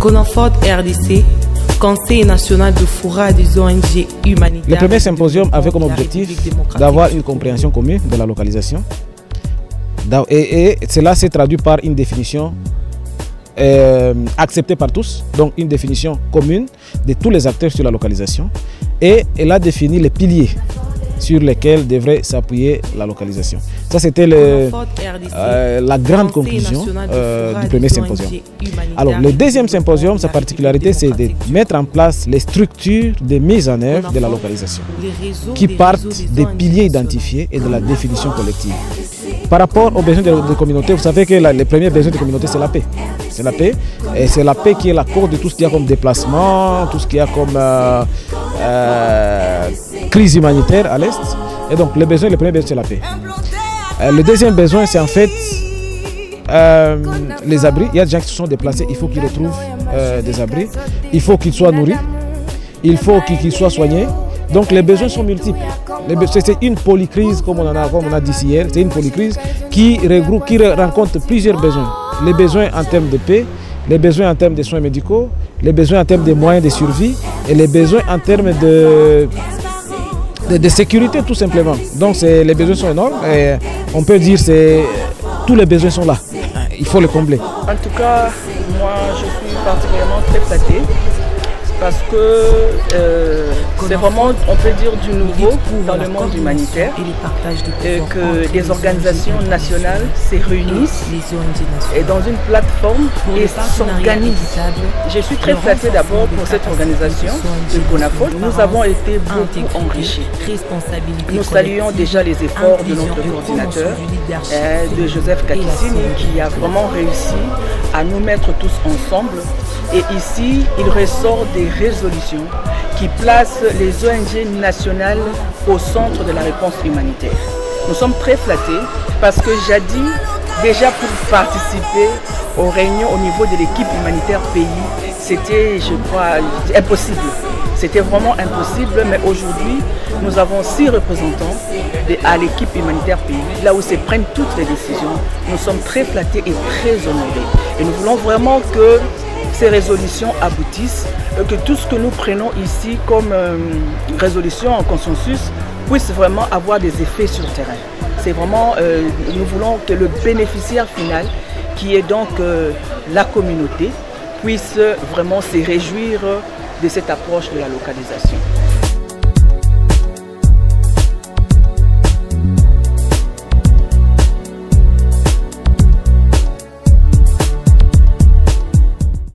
CONAFOD RDC, Conseil national de fourrage des ONG humanitaires. Le premier symposium avait comme objectif d'avoir une compréhension commune de la localisation. Et cela s'est traduit par une définition acceptée par tous, donc une définition commune de tous les acteurs sur la localisation. Et elle a défini les piliers sur lesquels devrait s'appuyer la localisation. Ça, c'était la grande conclusion du premier symposium. Alors, le deuxième symposium, sa particularité, c'est de mettre en place les structures de mise en œuvre de la localisation, qui partent des piliers identifiés et de la définition collective. Par rapport aux besoins des communautés, vous savez que les premiers besoins des communautés, c'est la paix. C'est la paix, et c'est la paix qui est la cause de tout ce qu'il y a comme déplacement, tout ce qu'il y a comme crise humanitaire à l'Est. Et donc, le premier besoin, c'est la paix. Le deuxième besoin, c'est en fait les abris. Il y a des gens qui se sont déplacés, il faut qu'ils retrouvent des abris. Il faut qu'ils soient nourris. Il faut qu'ils soient soignés. Donc, les besoins sont multiples. C'est une polycrise, comme on a dit hier. C'est une polycrise qui regroupe, qui rencontre plusieurs besoins. Les besoins en termes de paix, les besoins en termes de soins médicaux, les besoins en termes de moyens de survie et les besoins en termes de sécurité tout simplement. Donc les besoins sont énormes et on peut dire que tous les besoins sont là. Il faut les combler. En tout cas, moi je suis particulièrement très flattée parce que c'est vraiment, on peut dire, du nouveau dans le monde humanitaire et que des organisations nationales se réunissent et dans une plateforme et s'organisent. Je suis très flattée d'abord pour cette organisation, le CONAFOD. Nous avons été beaucoup enrichis. Nous saluons déjà les efforts de notre coordinateur, de Joseph Kakissini, qui a vraiment réussi à nous mettre tous ensemble. Et ici, il ressort des résolutions qui placent les ONG nationales au centre de la réponse humanitaire. Nous sommes très flattés parce que jadis, déjà pour participer aux réunions au niveau de l'équipe humanitaire pays, c'était, je crois, impossible. C'était vraiment impossible, mais aujourd'hui, nous avons 6 représentants à l'équipe humanitaire pays, là où se prennent toutes les décisions. Nous sommes très flattés et très honorés. Et nous voulons vraiment que ces résolutions aboutissent, que tout ce que nous prenons ici comme résolution en consensus puisse vraiment avoir des effets sur le terrain. C'est vraiment, nous voulons que le bénéficiaire final, qui est donc la communauté, puisse vraiment se réjouir de cette approche de la localisation.